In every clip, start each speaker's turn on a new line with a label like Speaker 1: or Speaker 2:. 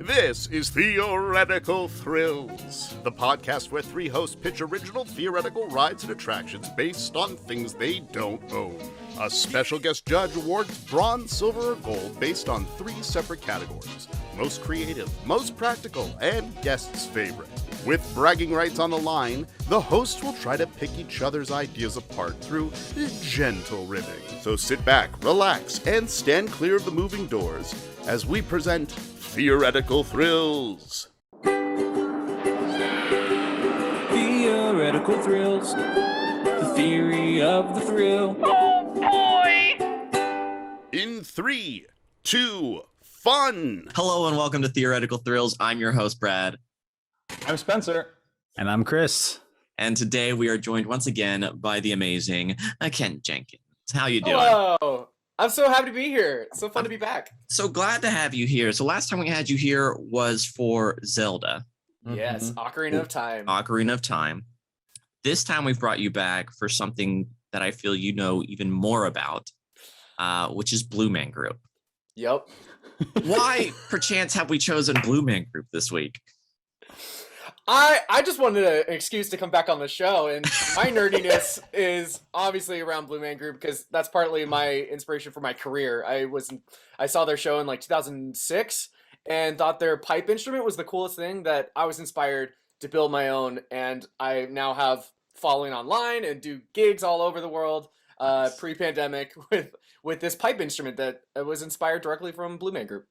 Speaker 1: This is Theoretical Thrills, the podcast where three hosts pitch original theoretical rides and attractions based on things they don't own. A special guest judge awards bronze, silver, or gold based on three separate categories: most creative, most practical, and guest's favorite. With bragging rights on the line, the hosts will try to pick each other's ideas apart through gentle ribbing. So sit back, relax, and stand clear of the moving doors as we present Theoretical Thrills.
Speaker 2: Theoretical Thrills, the theory of the thrill.
Speaker 3: Oh boy!
Speaker 1: In 3, 2, fun!
Speaker 4: Hello and welcome to Theoretical Thrills. I'm your host, Brad.
Speaker 5: I'm Spencer.
Speaker 6: And I'm Chris.
Speaker 4: And today we are joined once again by the amazing Ken Jenkins. How you doing?
Speaker 3: Hello! I'm so happy to be here. It's so fun to be back.
Speaker 4: So glad to have you here. So last time we had you here was for Zelda.
Speaker 3: Yes, Ocarina of Time.
Speaker 4: Ocarina of Time. This time we've brought you back for something that I feel you know even more about, which is Blue Man Group.
Speaker 3: Yep.
Speaker 4: Why, perchance, have we chosen Blue Man Group this week?
Speaker 3: I just wanted an excuse to come back on the show, and my nerdiness is obviously around Blue Man Group because that's partly my inspiration for my career. I saw their show in like 2006 and thought their pipe instrument was the coolest thing that I was inspired to build my own, and I now have following online and do gigs all over the world pre-pandemic with this pipe instrument that was inspired directly from Blue Man Group.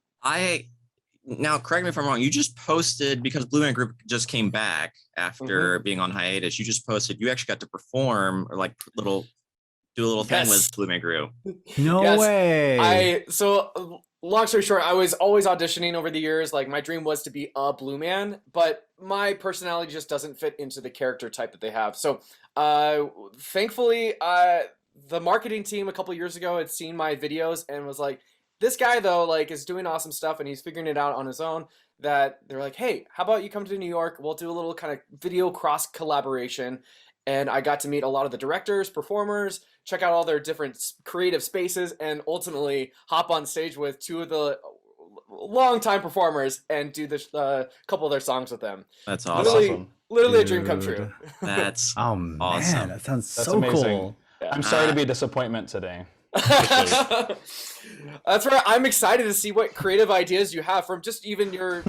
Speaker 4: Now, correct me if I'm wrong, you just posted, because Blue Man Group just came back after being on hiatus, you just posted, you actually got to perform or like do a little thing with Blue Man Group.
Speaker 6: No way.
Speaker 3: So long story short, I was always auditioning over the years. Like my dream was to be a Blue Man, but my personality just doesn't fit into the character type that they have. So thankfully, the marketing team a couple years ago had seen my videos and was like, this guy, though, like, is doing awesome stuff, and he's figuring it out on his own, that they're like, hey, how about you come to New York? We'll do a little kind of video cross-collaboration. And I got to meet a lot of the directors, performers, check out all their different creative spaces, and ultimately hop on stage with two of the longtime performers and do this couple of their songs with them.
Speaker 4: That's awesome.
Speaker 3: Literally a dream come true.
Speaker 4: That's
Speaker 6: awesome. That sounds so
Speaker 5: amazing.
Speaker 6: Cool.
Speaker 3: Yeah.
Speaker 5: I'm sorry to be a disappointment today.
Speaker 3: That's right. I'm excited to see what creative ideas you have from just even your,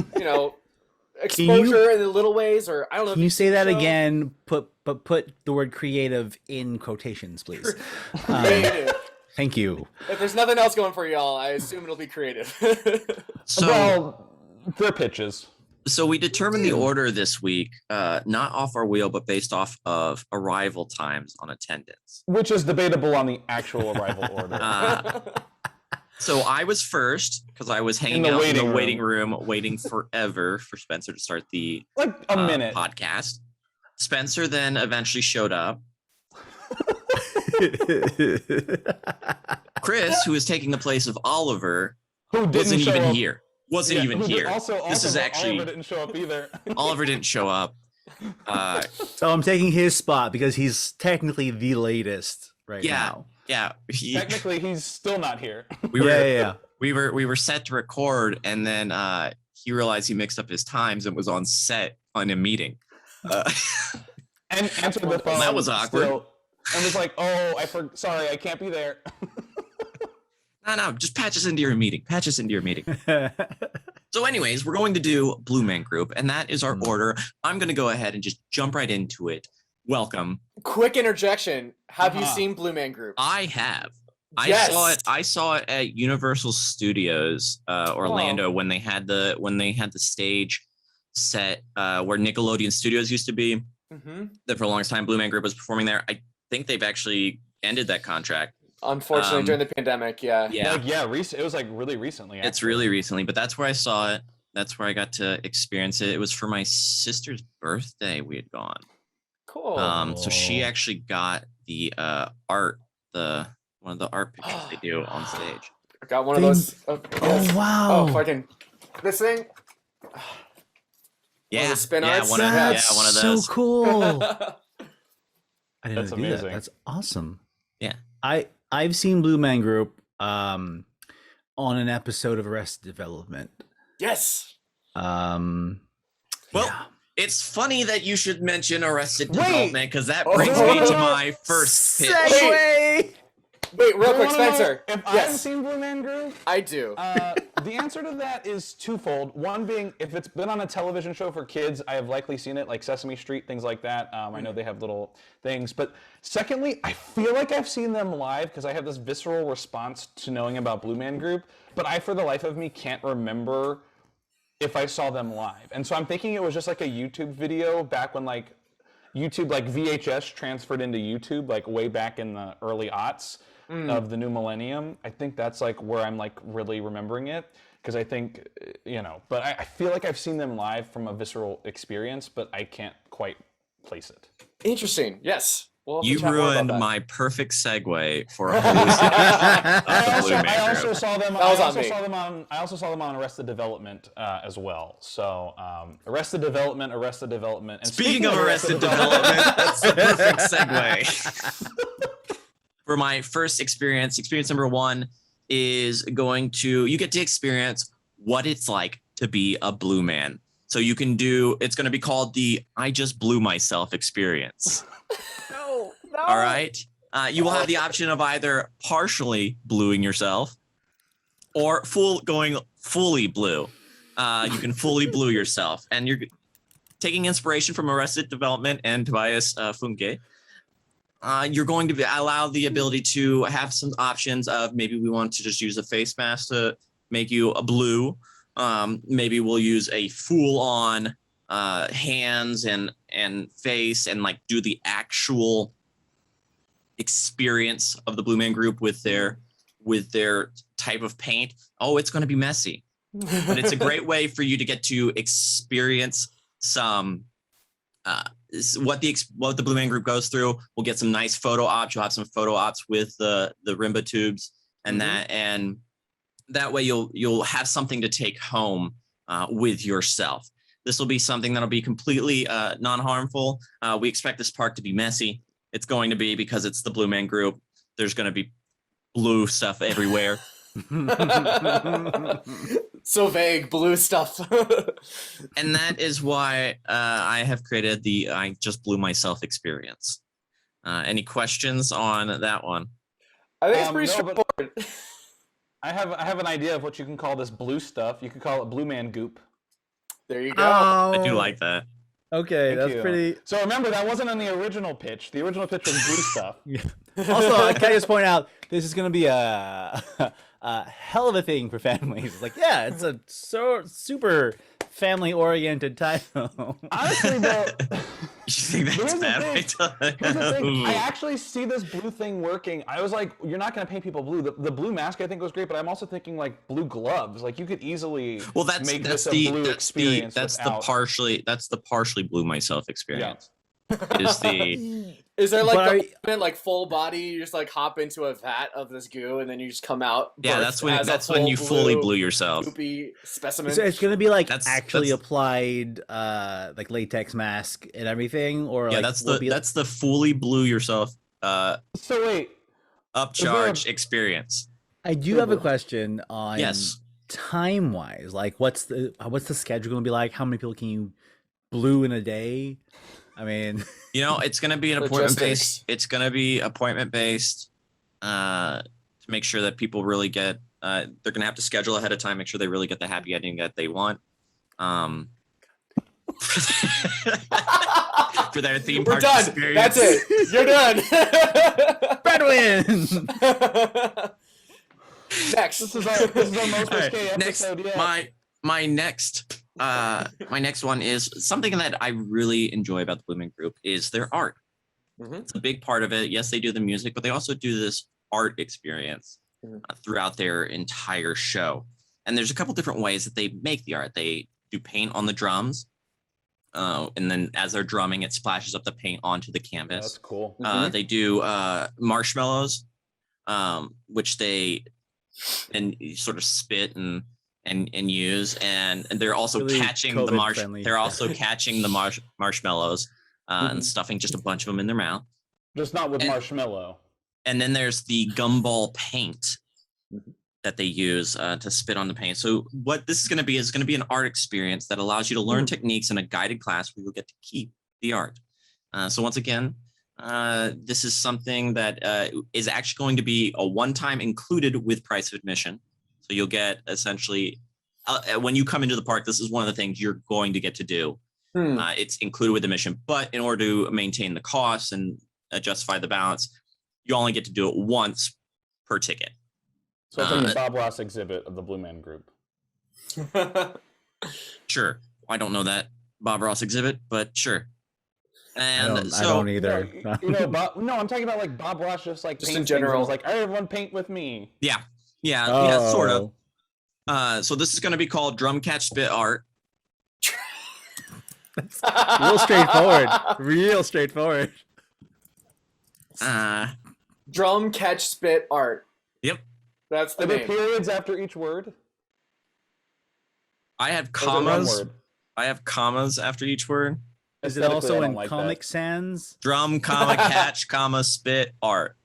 Speaker 3: exposure in the little ways, or I don't know.
Speaker 6: Can you say that again? Put the word creative in quotations, please. Thank you.
Speaker 3: If there's nothing else going for y'all, I assume it'll be creative.
Speaker 5: Well, they're pitches.
Speaker 4: So we determined the order this week, not off our wheel, but based off of arrival times on attendance.
Speaker 5: Which is debatable on the actual arrival order.
Speaker 4: So I was first because I was hanging out in the waiting room, waiting forever for Spencer to start the
Speaker 5: like a minute
Speaker 4: podcast. Spencer then eventually showed up. Chris, who is taking the place of Oliver, wasn't even here. Wasn't even here. This is actually
Speaker 5: Oliver didn't show up either.
Speaker 4: Oliver didn't show up.
Speaker 6: So I'm taking his spot because he's technically the latest now.
Speaker 4: Yeah.
Speaker 5: Technically, he's still not here.
Speaker 4: We were set to record, and then he realized he mixed up his times and was on set on a meeting.
Speaker 5: And answered the phone.
Speaker 4: That was awkward.
Speaker 5: And was like, "Oh, sorry, I can't be there."
Speaker 4: No, just patch us into your meeting. So anyways, we're going to do Blue Man Group, and that is our order. I'm going to go ahead and just jump right into it. Welcome.
Speaker 3: Quick interjection. Have you seen Blue Man Group?
Speaker 4: I have.
Speaker 3: Yes.
Speaker 4: I saw it at Universal Studios Orlando when they had the stage set where Nickelodeon Studios used to be. That for the longest time Blue Man Group was performing there. I think they've actually ended that contract.
Speaker 3: Unfortunately, during the pandemic, yeah.
Speaker 5: It was like really recently. Actually.
Speaker 4: It's really recently, but that's where I saw it. That's where I got to experience it. It was for my sister's birthday. We had gone.
Speaker 3: Cool.
Speaker 4: So she actually got the art, one of the art pictures they do on stage.
Speaker 3: I got one of those.
Speaker 6: Oh wow!
Speaker 3: Oh, fucking this thing.
Speaker 4: Yeah,
Speaker 3: one of the spin arts.
Speaker 4: One of those.
Speaker 6: So cool. I didn't
Speaker 5: That's
Speaker 6: do
Speaker 5: amazing.
Speaker 6: that. That's awesome.
Speaker 4: Yeah.
Speaker 6: I've seen Blue Man Group on an episode of Arrested Development.
Speaker 3: Yes.
Speaker 4: Well, it's funny that you should mention Arrested Development because that brings me to my first pitch.
Speaker 6: Segue!
Speaker 3: Wait, real quick, Spencer.
Speaker 5: If I haven't seen Blue Man Group,
Speaker 3: I do.
Speaker 5: the answer to that is twofold. One being, if it's been on a television show for kids, I have likely seen it, like Sesame Street, things like that. I know they have little things. But secondly, I feel like I've seen them live because I have this visceral response to knowing about Blue Man Group. But I, for the life of me, can't remember if I saw them live. And so I'm thinking it was just like a YouTube video back when like YouTube, like VHS transferred into YouTube, like way back in the early aughts of the new millennium. I think that's like where I'm like really remembering it, because I think, but I feel like I've seen them live from a visceral experience, but I can't quite place it.
Speaker 3: Interesting. Yes.
Speaker 4: You ruined my perfect segue for a
Speaker 5: I also saw them. I also saw them on Arrested Development as well. So Arrested Development. And
Speaker 4: speaking of Arrested Development, that's the perfect segue. For my first experience number one is you get to experience what it's like to be a blue man. So you can it's going to be called the I Just Blew Myself experience.
Speaker 3: No.
Speaker 4: All right. You will have the option of either partially bluing yourself or going fully blue. You can fully blue yourself. And you're taking inspiration from Arrested Development and Tobias Funke. You're going to allow the ability to have some options of maybe we want to just use a face mask to make you a blue. Maybe we'll use a full-on hands and face and like do the actual experience of the Blue Man Group with their type of paint. Oh, it's going to be messy, but it's a great way for you to get to experience some what the Blue Man Group goes through. We'll get some nice photo ops. You'll have some photo ops with the Rimba tubes and that way you'll have something to take home with yourself. This will be something that'll be completely non-harmful. We expect this park to be messy. It's going to be because it's the Blue Man Group. There's going to be blue stuff everywhere.
Speaker 3: So vague, blue stuff.
Speaker 4: And that is why I have created the I Just Blew Myself experience. Any questions on that one?
Speaker 3: I think it's pretty straightforward.
Speaker 5: I have an idea of what you can call this blue stuff. You could call it Blue Man Goop.
Speaker 3: There you go.
Speaker 4: I do like that.
Speaker 6: Okay,
Speaker 5: Thank
Speaker 6: that's
Speaker 5: you.
Speaker 6: pretty.
Speaker 5: So remember, that wasn't on the original pitch. The original pitch was blue stuff.
Speaker 6: Also, can I just point out, this is going to be a hell of a thing for families. Like, yeah, it's a super family-oriented title.
Speaker 5: Honestly, though,
Speaker 4: You think that's bad?
Speaker 5: Here's the thing. I actually see this blue thing working. I was like, you're not going to paint people blue. The blue mask I think was great, but I'm also thinking like blue gloves. Like you could easily make this a blue experience.
Speaker 4: That's the partially blue myself experience. Yeah.
Speaker 3: Is there like full body? You just like hop into a vat of this goo and then you just come out.
Speaker 4: Yeah, that's when you fully blue yourself.
Speaker 3: Specimen.
Speaker 6: So it's gonna be like that's applied like latex mask and everything, or
Speaker 4: yeah,
Speaker 6: like,
Speaker 4: that's the fully blue yourself.
Speaker 5: So wait,
Speaker 4: upcharge experience.
Speaker 6: I do have a question on time wise. Like, what's the schedule gonna be like? How many people can you blue in a day? I mean,
Speaker 4: it's going to be an appointment based. It's going to be appointment based to make sure that people really get. They're going to have to schedule ahead of time. Make sure they really get the happy ending that they want. For their theme park experience.
Speaker 3: That's it. You're done.
Speaker 6: Brad wins.
Speaker 3: Next.
Speaker 5: This is our most risque episode yet.
Speaker 4: My next one is something that I really enjoy about the Blue Man Group is their art. Mm-hmm. It's a big part of it. Yes, they do the music, but they also do this art experience throughout their entire show. And there's a couple different ways that they make the art. They do paint on the drums. And then as they're drumming, it splashes up the paint onto the canvas.
Speaker 5: That's cool.
Speaker 4: They do marshmallows, which they sort of spit and use, and they're also really catching they're also catching the marshmallows and stuffing just a bunch of them in their mouth.
Speaker 5: Just not with marshmallow.
Speaker 4: And then there's the gumball paint, that they use to spit on the paint. So what this is going to be an art experience that allows you to learn techniques in a guided class where you'll get to keep the art. So once again, this is something that is actually going to be a one-time included with price of admission. So you'll get essentially, when you come into the park, this is one of the things you're going to get to do. It's included with admission, but in order to maintain the costs and justify the balance, you only get to do it once per ticket.
Speaker 5: So it's like the Bob Ross exhibit of the Blue Man Group.
Speaker 4: Sure. I don't know that Bob Ross exhibit, but sure. And
Speaker 6: I don't either.
Speaker 5: No, I'm talking about like Bob Ross just
Speaker 3: in general.
Speaker 5: Like, everyone paint with me.
Speaker 4: Yeah,
Speaker 6: Oh.
Speaker 4: sort of. So this is going to be called Drum Catch Spit Art.
Speaker 6: Real straightforward.
Speaker 3: Drum catch spit art.
Speaker 4: Yep.
Speaker 3: That's the
Speaker 5: Are there
Speaker 3: name.
Speaker 5: periods after each word?
Speaker 4: I have
Speaker 5: Or is it one
Speaker 4: commas.
Speaker 5: word?
Speaker 4: I have commas after each word.
Speaker 6: Is it
Speaker 5: Aesthetically,
Speaker 6: also
Speaker 5: I don't
Speaker 6: in
Speaker 5: like
Speaker 6: Comic
Speaker 5: that.
Speaker 6: Sans?
Speaker 4: Drum, comma, catch, comma, spit, art.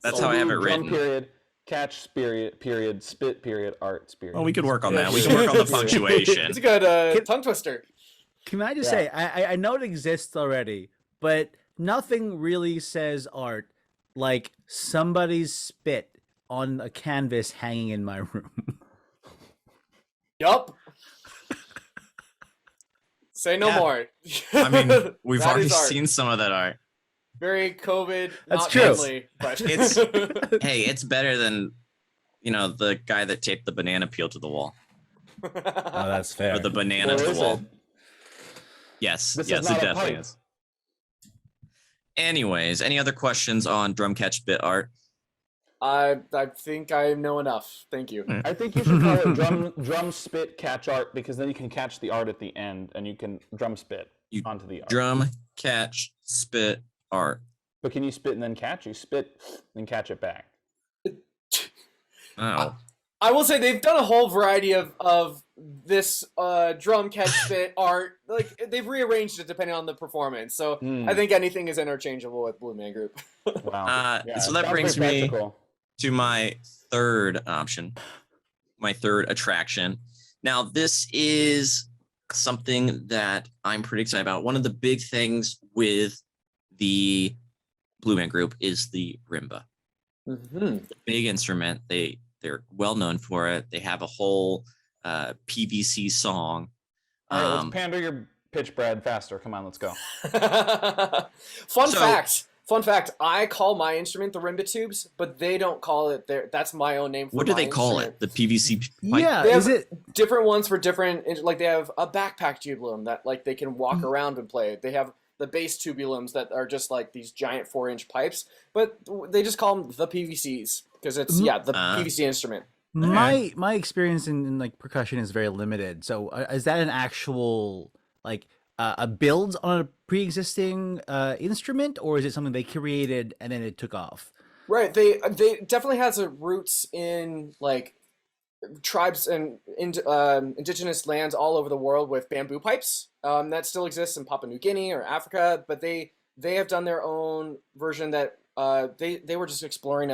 Speaker 4: That's how I have it
Speaker 5: Drum
Speaker 4: written.
Speaker 5: period, catch period, spit period, art period.
Speaker 4: Well, we could work on that. We can work on the punctuation.
Speaker 3: It's a good tongue twister.
Speaker 6: Can I just say, I know it exists already, but nothing really says art like somebody's spit on a canvas hanging in my room.
Speaker 3: Yup. Say no
Speaker 4: Yeah.
Speaker 3: more.
Speaker 4: I mean, we've
Speaker 3: That
Speaker 4: already
Speaker 3: is art.
Speaker 4: seen some of that art.
Speaker 3: Very COVID.
Speaker 6: That's
Speaker 3: not
Speaker 6: true.
Speaker 3: friendly, but
Speaker 4: It's hey, it's better than the guy that taped the banana peel to the wall.
Speaker 6: Oh, that's fair.
Speaker 4: Or the banana
Speaker 5: Or
Speaker 4: to the
Speaker 5: is
Speaker 4: wall.
Speaker 5: it?
Speaker 4: Yes,
Speaker 5: This is
Speaker 4: yes,
Speaker 5: not
Speaker 4: it
Speaker 5: a
Speaker 4: definitely
Speaker 5: pipe.
Speaker 4: is. Anyways, any other questions on drum catch bit art?
Speaker 3: I think I know enough. Thank you.
Speaker 5: I think you should call it drum spit catch art, because then you can catch the art at the end and you can drum spit onto the art.
Speaker 4: Drum catch spit art.
Speaker 5: But can you spit and then catch? You spit and catch it back.
Speaker 4: Oh.
Speaker 3: I will say they've done a whole variety of this drum catch spit art. Like they've rearranged it depending on the performance. So I think anything is interchangeable with Blue Man Group.
Speaker 5: Wow.
Speaker 4: So that
Speaker 5: sounds
Speaker 4: brings
Speaker 5: very
Speaker 4: me
Speaker 5: practical.
Speaker 4: to my third option, my third attraction. Now, this is something that I'm pretty excited about. One of the big things with the Blue Man Group is the Rimba.
Speaker 3: Mm-hmm.
Speaker 4: Big instrument. They're well known for it. They have a whole PVC song.
Speaker 5: All right, let's pander your pitch, Brad, faster. Come on, let's go.
Speaker 3: Fun fact, I call my instrument the Rimba tubes, but they don't call it their. That's my own name for
Speaker 4: What do
Speaker 3: my
Speaker 4: they call
Speaker 3: instrument.
Speaker 4: it? The PVC pipe?
Speaker 6: Yeah,
Speaker 3: They
Speaker 6: is
Speaker 3: have
Speaker 6: it?
Speaker 3: different ones for different, like they have a backpack tubulum that like they can walk around and play. They have the bass tubulums that are just like these giant 4-inch pipes, but they just call them the PVCs because it's the PVC instrument.
Speaker 6: My experience in like percussion is very limited. So is that an actual like a build on a pre-existing instrument, or is it something they created and then it took off?
Speaker 3: Right. They definitely has a roots in like tribes and indigenous lands all over the world with bamboo pipes that still exists in Papua New Guinea or Africa, but they have done their own version that they were just exploring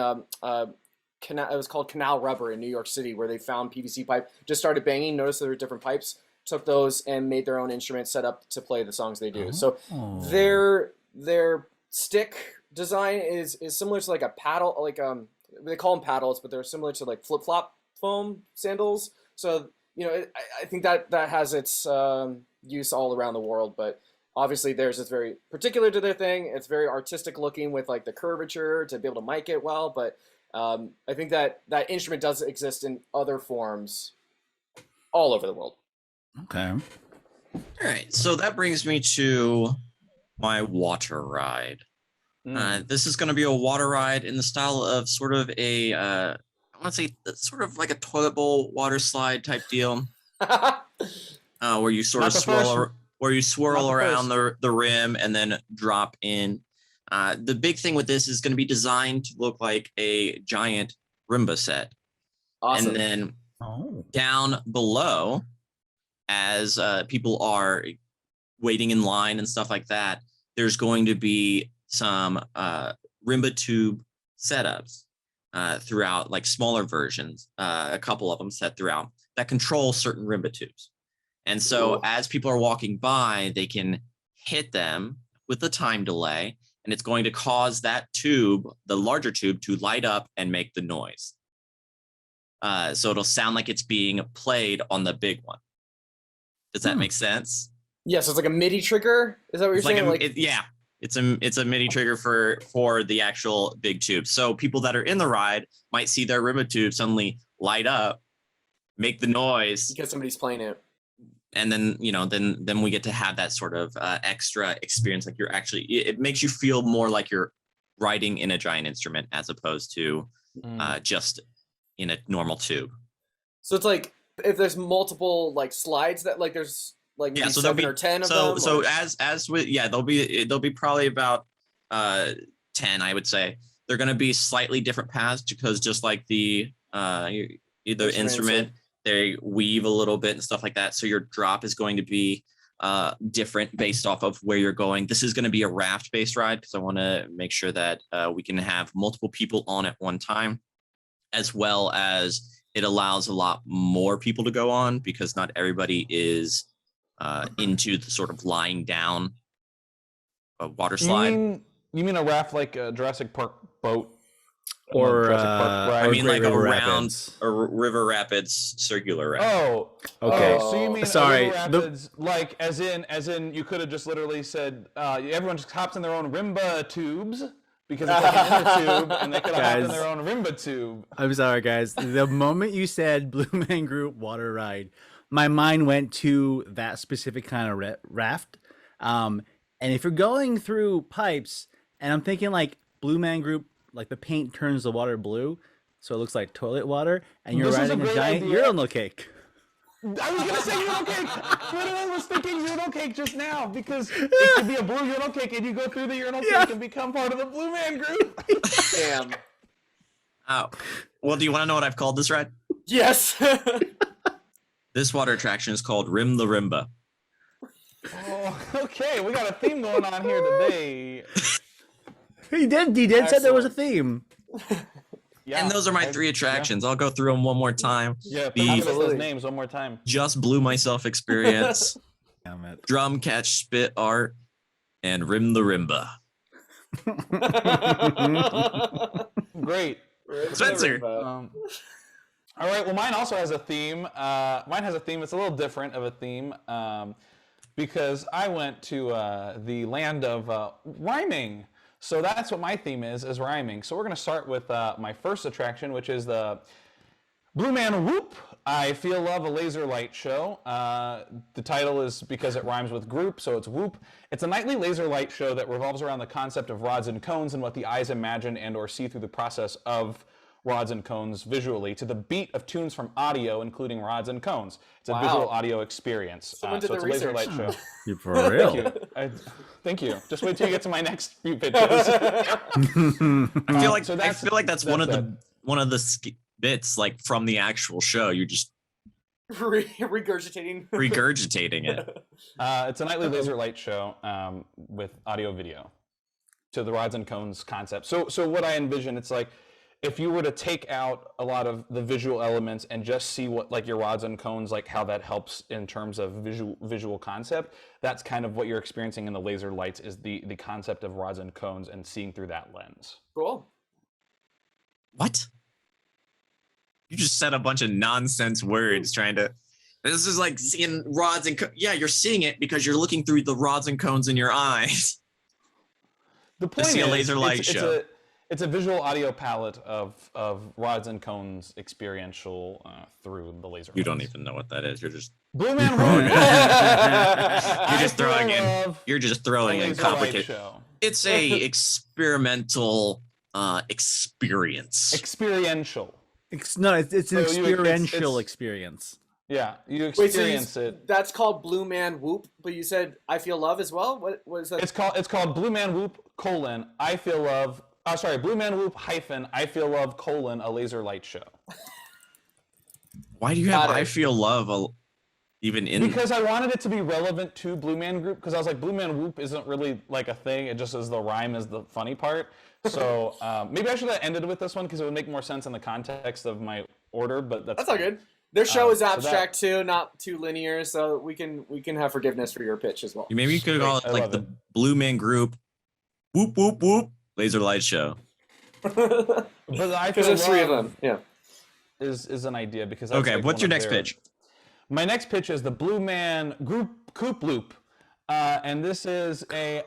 Speaker 3: canal. It was called Canal Rubber in New York City, where they found PVC pipe, just started banging, noticed there were different pipes, took those and made their own instrument set up to play the songs they do. So their stick design is similar to like a paddle, like they call them paddles, but they're similar to like flip-flop foam sandals. So I think that has its use all around the world, but obviously theirs is very particular to their thing. It's very artistic looking with like the curvature to be able to mic it well, but I think that instrument does exist in other forms all over the world.
Speaker 6: Okay.
Speaker 4: All right. So that brings me to my water ride. This is going to be a water ride in the style of sort of a, I want to say sort of like a toilet bowl water slide type deal, where you sort of swirl around the rim and then drop in. The big thing with this is going to be designed to look like a giant Rimba set.
Speaker 3: Awesome.
Speaker 4: And then down below, as people are waiting in line and stuff like that, there's going to be some Rimba tube setups. throughout, like smaller versions, a couple of them set throughout that control certain Rimba tubes. And so as people are walking by, they can hit them with a time delay, and it's going to cause that tube, the larger tube, to light up and make the noise. So it'll sound like it's being played on the big one. Does that make sense?
Speaker 3: Yeah, so it's like a MIDI trigger. Is that what you're saying?
Speaker 4: Yeah, it's a MIDI trigger for the actual big tube. So people that are in the ride might see their Rimba tube suddenly light up, make the noise
Speaker 3: because somebody's playing it,
Speaker 4: and then then we get to have that sort of extra experience. Like it makes you feel more like you're riding in a giant instrument as opposed to just in a normal tube.
Speaker 3: So it's like if there's multiple like slides that like there's like maybe
Speaker 4: so
Speaker 3: 7 or 10 of them.
Speaker 4: So as with there'll be probably about 10, I would say. They're going to be slightly different paths because just like the instrument, they weave a little bit and stuff like that. So your drop is going to be different based off of where you're going. This is going to be a raft based ride because I want to make sure that we can have multiple people on at one time, as well as it allows a lot more people to go on because not everybody is into the sort of lying down water slide.
Speaker 5: You mean a raft like a Jurassic Park boat?
Speaker 6: Or
Speaker 5: Jurassic Park ride?
Speaker 4: I mean like
Speaker 6: River
Speaker 4: a round
Speaker 6: Rapids.
Speaker 4: a River Rapids circular raft.
Speaker 5: Oh,
Speaker 6: okay.
Speaker 5: So you mean
Speaker 6: Sorry,
Speaker 5: River Rapids, like as in you could have just literally said everyone just hops in their own Rimba tubes because it's like an inner tube, and they could have hopped in their own Rimba tube.
Speaker 6: I'm sorry, guys. The moment you said Blue Man Group water ride, my mind went to that specific kind of raft. And if you're going through pipes, and I'm thinking like Blue Man Group, like the paint turns the water blue, so it looks like toilet water, and you're riding a giant urinal cake.
Speaker 5: I was gonna say urinal cake. Literally was thinking urinal cake just now because it could be a blue urinal cake, and you go through the urinal cake and become part of the Blue Man Group.
Speaker 3: Damn.
Speaker 4: Oh, well, do you want to know what I've called this ride?
Speaker 3: Yes.
Speaker 4: This water attraction is called Rim the Rimba.
Speaker 5: Oh, okay, we got a theme going on here today.
Speaker 6: He did said there was a theme.
Speaker 5: Yeah,
Speaker 4: And those are my 3 attractions. I'll go through them one more time.
Speaker 5: Yeah,
Speaker 4: The
Speaker 5: those names one more time.
Speaker 4: Just Blew Myself experience,
Speaker 6: Damn it.
Speaker 4: Drum Catch Spit Art, and Rim the Rimba.
Speaker 5: Great.
Speaker 4: Spencer.
Speaker 5: All right. Well, mine also has a theme. Mine has a theme. It's a little different of a theme because I went to the land of rhyming. So that's what my theme is rhyming. So we're going to start with my first attraction, which is the Blue Man Whoop, I Feel Love, a Laser Light Show. The title is because it rhymes with group, so it's Whoop. It's a nightly laser light show that revolves around the concept of rods and cones and what the eyes imagine and or see through the process of rods and cones visually to the beat of tunes from audio, including rods and cones. It's a visual audio experience. So it's a laser light show.
Speaker 6: You for real?
Speaker 5: Thank you. Just wait till you get to my next few pitches.
Speaker 4: I feel like that's one of the bits like from the actual show. You're just
Speaker 3: regurgitating
Speaker 4: it.
Speaker 5: It's a nightly laser light show with audio video to the rods and cones concept. So what I envision, it's like if you were to take out a lot of the visual elements and just see what like your rods and cones, like how that helps in terms of visual concept, that's kind of what you're experiencing in the laser lights is the concept of rods and cones and seeing through that lens.
Speaker 3: Cool.
Speaker 4: What? You just said a bunch of nonsense words trying to... This is like seeing rods and... Yeah, you're seeing it because you're looking through the rods and cones in your eyes.
Speaker 5: The point
Speaker 4: to see
Speaker 5: is,
Speaker 4: a laser light show.
Speaker 5: It's a visual audio palette of rods and cones experiential through the laser.
Speaker 4: You don't even know what that is. You're just
Speaker 5: Blue Man
Speaker 4: You're just throwing in complicated. It's a experimental experience.
Speaker 5: Experiential.
Speaker 6: It's an experiential experience.
Speaker 5: Yeah, you experience it.
Speaker 3: That's called Blue Man Whoop, but you said I Feel Love as well? What is that?
Speaker 5: It's called Blue Man Whoop, I Feel Love. Blue Man Whoop I Feel Love, a laser light show.
Speaker 4: Why do you have I Feel Love? Even in
Speaker 5: because I wanted it to be relevant to Blue Man Group, because I was like, Blue Man Whoop isn't really like a thing. It just is the rhyme is the funny part. So maybe I should have ended with this one because it would make more sense in the context of my order. But that's
Speaker 3: all good. Their show is
Speaker 5: so
Speaker 3: abstract too, not too linear, so we can have forgiveness for your pitch as well.
Speaker 4: maybe you could call it like the Blue Man Group, whoop whoop whoop, laser light show.
Speaker 5: But
Speaker 3: because there's 3 of them. Yeah,
Speaker 5: is an idea because that's
Speaker 4: okay.
Speaker 5: like
Speaker 4: What's your next pitch?
Speaker 5: My next pitch is the Blue Man Group Coop Loop. And this is a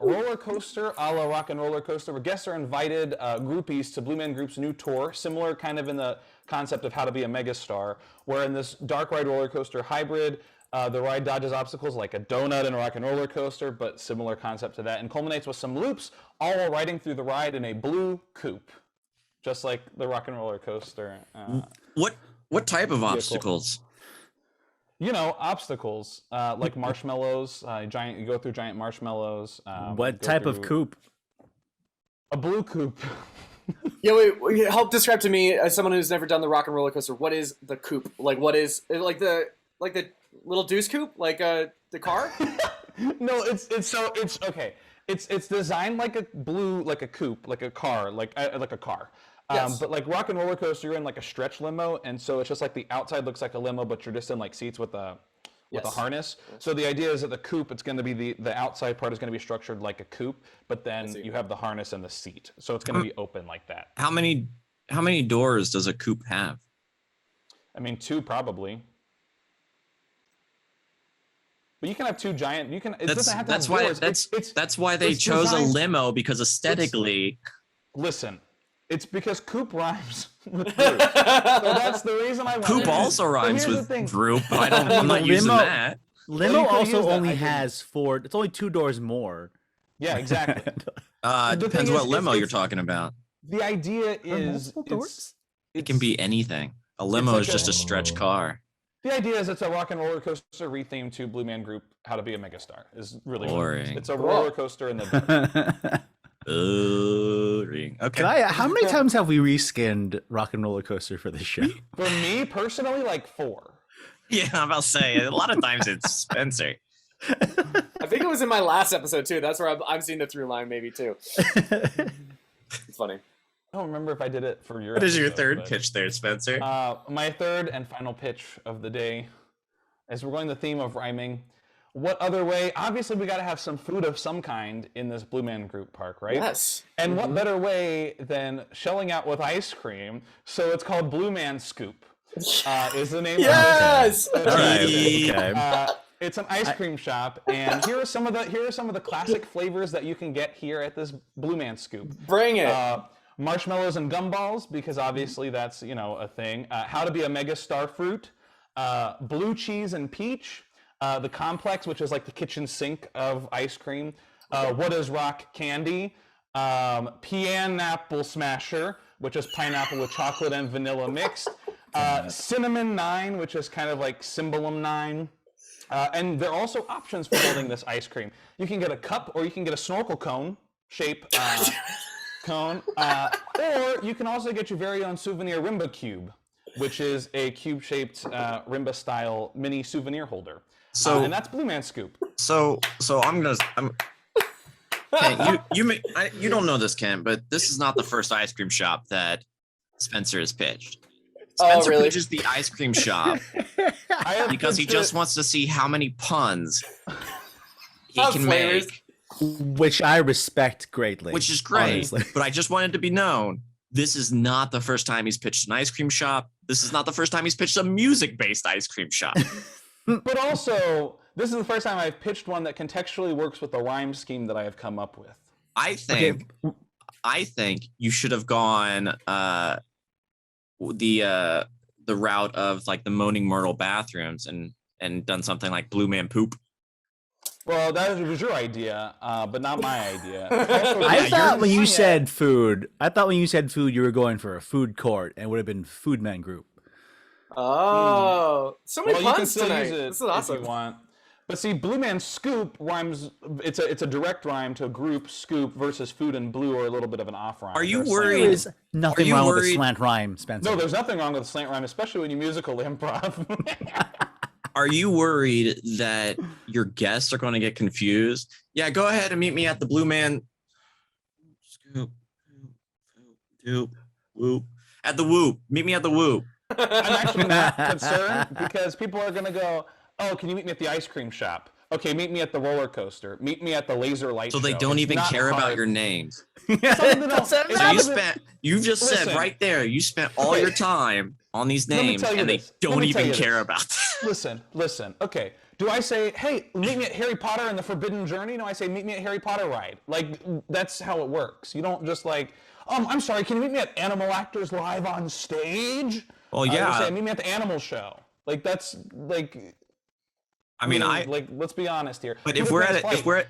Speaker 5: roller coaster, a la Rock and Roller Coaster, where guests are invited, groupies, to Blue Man Group's new tour, similar kind of in the concept of How to Be a Megastar, where in this dark ride roller coaster hybrid, the ride dodges obstacles like a donut in a Rock and Roller Coaster, but similar concept to that, and culminates with some loops, all while riding through the ride in a blue coupe, just like the Rock and Roller Coaster.
Speaker 4: What type of obstacles?
Speaker 5: You know, obstacles like marshmallows. You go through giant marshmallows.
Speaker 6: What type of coupe?
Speaker 5: A blue coupe.
Speaker 3: Yeah, wait, help describe to me, as someone who's never done the Rock and Roller Coaster, what is the coupe? Like, what is like the little deuce coupe, like the car?
Speaker 5: No, it's okay. It's designed like a coupe, like a car, like a car.
Speaker 3: Yes.
Speaker 5: But like Rock and Roller Coaster, you're in like a stretch limo, and so it's just like the outside looks like a limo, but you're just in like seats with a harness. So the idea is that the coupe, it's going to be the outside part is going to be structured like a coupe, but then you have the harness and the seat, so it's going to be open like that.
Speaker 4: How many doors does a coupe have?
Speaker 5: I mean, 2 probably. But you can have 2 giant. You can. It doesn't have to have doors.
Speaker 4: That's why they chose a limo, because aesthetically.
Speaker 5: Listen. It's because coupe rhymes with group. So that's the reason I
Speaker 4: Coupe also rhymes with group, but I'm not using that.
Speaker 6: Limo also only has 4. It's only 2 doors more.
Speaker 5: Yeah, exactly.
Speaker 4: Depends what limo you're talking about.
Speaker 5: The idea is
Speaker 4: it can be anything. A limo is just a stretch car.
Speaker 5: The idea is it's a Rock and Roller Coaster rethemed to Blue Man Group How to Be a Megastar. Is really
Speaker 4: boring.
Speaker 5: It's a roller coaster in the dark.
Speaker 4: Okay.
Speaker 6: How many times have we reskinned Rock and Roller Coaster for this show?
Speaker 5: For me personally, like 4.
Speaker 4: Yeah, I'm about to say a lot of times it's Spencer.
Speaker 3: I think it was in my last episode too. That's where I'm seeing the through line maybe too. It's funny.
Speaker 5: I don't remember if I did it for your.
Speaker 4: What is your third pitch there, Spencer?
Speaker 5: My third and final pitch of the day, as we're going the theme of rhyming. What other way? Obviously, we got to have some food of some kind in this Blue Man Group park, right?
Speaker 3: Yes.
Speaker 5: And what better way than shelling out with ice cream? So it's called Blue Man Scoop. Is the name?
Speaker 3: Yes.
Speaker 5: Of it.
Speaker 6: All right. Okay.
Speaker 5: It's an ice cream shop, and here are some of the classic flavors that you can get here at this Blue Man Scoop.
Speaker 3: Bring it.
Speaker 5: Marshmallows and gumballs, because obviously that's a thing. How to Be a Megastar fruit. Blue cheese and peach. The complex, which is like the kitchen sink of ice cream. What is rock candy? Pineapple smasher, which is pineapple with chocolate and vanilla mixed. Cinnamon 9, which is kind of like Cymbalum 9. And there are also options for holding this ice cream. You can get a cup, or you can get a snorkel cone shape cone, or you can also get your very own souvenir Rimba cube, which is a cube-shaped Rimba style mini souvenir holder. So and that's Blue Man Scoop.
Speaker 4: So I'm Kent, you don't know this, Kent, but this is not the first ice cream shop that Spencer has pitched. Spencer
Speaker 3: really?
Speaker 4: pitches the ice cream shop because he just wants to see how many puns he can make.
Speaker 6: Which I respect greatly.
Speaker 4: Which is great.
Speaker 6: Honestly.
Speaker 4: But I just wanted to be known, this is not the first time he's pitched an ice cream shop. This is not the first time he's pitched a music-based ice cream shop.
Speaker 5: But also, this is the first time I've pitched one that contextually works with the rhyme scheme that I have come up with.
Speaker 4: I think you should have gone the route of like the Moaning Myrtle bathrooms and done something like Blue Man Poop.
Speaker 5: Well, that was your idea, but not my idea.
Speaker 6: I thought when you said food, you were going for a food court, and it would have been Food Man Group.
Speaker 3: Oh, so many puns tonight.
Speaker 5: This
Speaker 3: is awesome.
Speaker 5: If you want. But see, Blue Man Scoop rhymes. It's a direct rhyme to group scoop versus food and blue, or a little bit of an off rhyme.
Speaker 4: Are you worried?
Speaker 6: There is nothing wrong with a slant rhyme, Spencer.
Speaker 5: No, there's nothing wrong with a slant rhyme, especially when you musical improv.
Speaker 4: Are you worried that your guests are going to get confused? Yeah, go ahead and meet me at the Blue Man. Scoop, doop, whoop. At the Whoop. Meet me at the Whoop.
Speaker 5: I'm actually not concerned because people are going to go, oh, can you meet me at the ice cream shop? Okay, meet me at the roller coaster. Meet me at the laser light show.
Speaker 4: So they don't even care about your names. You just said right there, you spent all your time on these names and they don't even care about them.
Speaker 5: Listen. Okay. Do I say, hey, meet me at Harry Potter and the Forbidden Journey? No, I say, meet me at Harry Potter ride. Like, that's how it works. You don't just like, I'm sorry, can you meet me at Animal Actors Live on Stage?
Speaker 4: Well, yeah.
Speaker 5: Say, meet me at the Animal Show. Like, that's like...
Speaker 4: I mean,
Speaker 5: let's be honest here.
Speaker 4: But if we're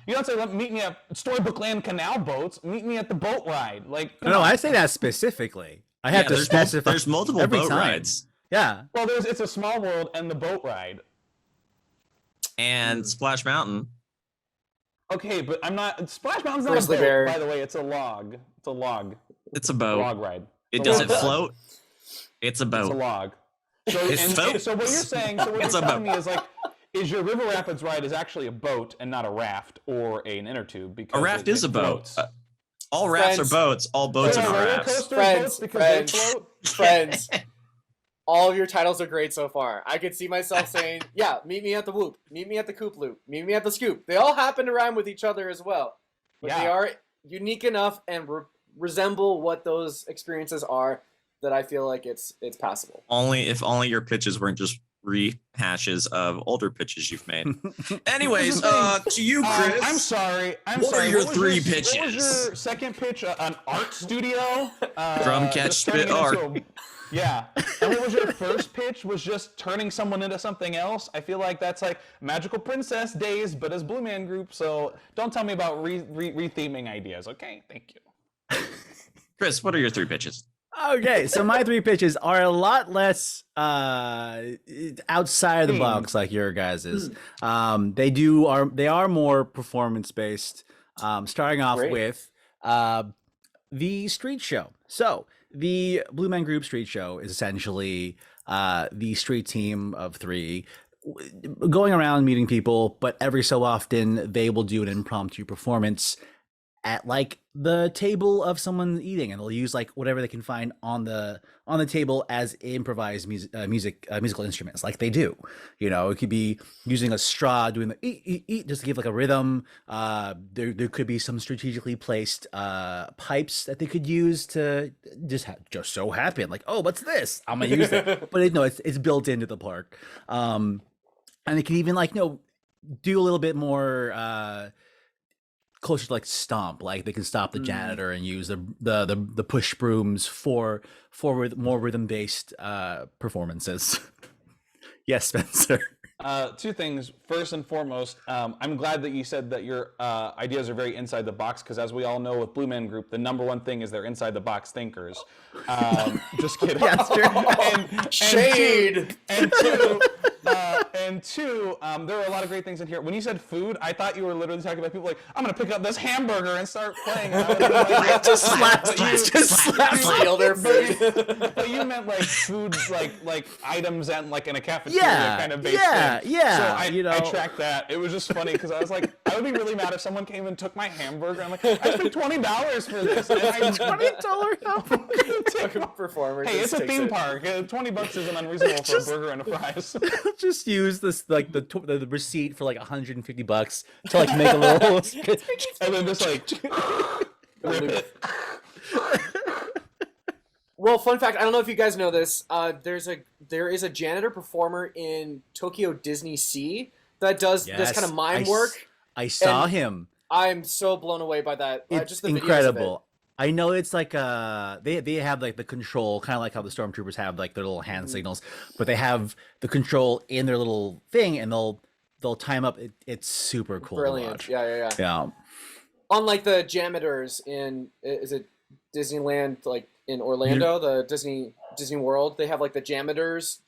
Speaker 5: you don't say meet me at Storybook Land Canal Boats. Meet me at the boat ride. Like
Speaker 6: no, I say that specifically. I have to specify.
Speaker 4: There's multiple boat rides.
Speaker 6: Yeah.
Speaker 5: Well, it's a Small World and the boat ride.
Speaker 4: And Splash Mountain.
Speaker 5: Okay, but I'm not. Splash Mountain's not a boat, by the way. It's a log. It's a log.
Speaker 4: It's a boat.
Speaker 5: Log ride.
Speaker 4: Does float? It's a boat.
Speaker 5: It's a log. So what you're saying? So what you're telling me is like. Is your River Rapids ride is actually a boat and not a raft or an inner tube? Because
Speaker 4: a raft is a boat. All rafts are boats. All boats are rafts.
Speaker 3: Friends. All of your titles are great so far. I could see myself saying, yeah, meet me at the Whoop. Meet me at the Coop Loop. Meet me at the Scoop. They all happen to rhyme with each other as well. But they are unique enough and resemble what those experiences are that I feel like it's passable.
Speaker 4: If only your pitches weren't just rehashes of older pitches you've made. Anyways, to you, Chris.
Speaker 5: I'm sorry.
Speaker 4: What are your three pitches?
Speaker 5: What was your second pitch? An art studio?
Speaker 4: Drum catch spit art.
Speaker 5: Yeah. And what was your first pitch? Was just turning someone into something else? I feel like that's like Magical Princess days, but as Blue Man Group. So don't tell me about retheming ideas. Okay, thank you.
Speaker 4: Chris, what are your three pitches?
Speaker 6: Okay, so my three pitches are a lot less outside of the box like your guys's. They are more performance based. Starting off with the street show. So the Blue Man Group street show is essentially the street team of three going around meeting people, but every so often they will do an impromptu performance at like the table of someone eating, and they'll use like whatever they can find on the table as improvised musical instruments, like they do. You know, it could be using a straw, doing the eat just to give like a rhythm. There could be some strategically placed pipes that they could use to just so happen like, oh, what's this? I'm gonna use it, but it's built into the park. And they can even like do a little bit more. Closer to like stomp, like they can stop the janitor and use the push brooms for more rhythm based performances. Yes, Spencer.
Speaker 5: Two things. First and foremost, I'm glad that you said that your ideas are very inside the box, because as we all know with Blue Man Group, the number one thing is they're inside the box thinkers. Just kidding.
Speaker 3: Shade.
Speaker 5: And two, there are a lot of great things in here. When you said food, I thought you were literally talking about people like, I'm going to pick up this hamburger and start playing.
Speaker 6: Just slap
Speaker 3: steal their food.
Speaker 5: But you meant like food, like items and like in a cafeteria kind of based thing.
Speaker 6: Yeah.
Speaker 5: So I tracked that. It was just funny because I was like, I would be really mad if someone came and took my hamburger. I'm like, I spent $20 for this.
Speaker 3: $20 performer.
Speaker 5: Hey, it's a theme park. $20 isn't unreasonable for a burger and a fries.
Speaker 6: Just use this like the receipt for like $150 to like make a little
Speaker 5: and then just like rip it.
Speaker 3: Well, fun fact, I don't know if you guys know this, there is a janitor performer in Tokyo Disney Sea that does this kind of mime work.
Speaker 6: I saw him.
Speaker 3: I'm so blown away by that.
Speaker 6: It's
Speaker 3: just the
Speaker 6: incredible. I know it's like they have like the control, kind of like how the stormtroopers have like their little hand signals, but they have the control in their little thing, and they'll time up. It's super cool.
Speaker 3: Brilliant.
Speaker 6: To watch. Yeah.
Speaker 3: Unlike the janitors in Disneyland, like in Orlando, the Disney World, they have like the jamitors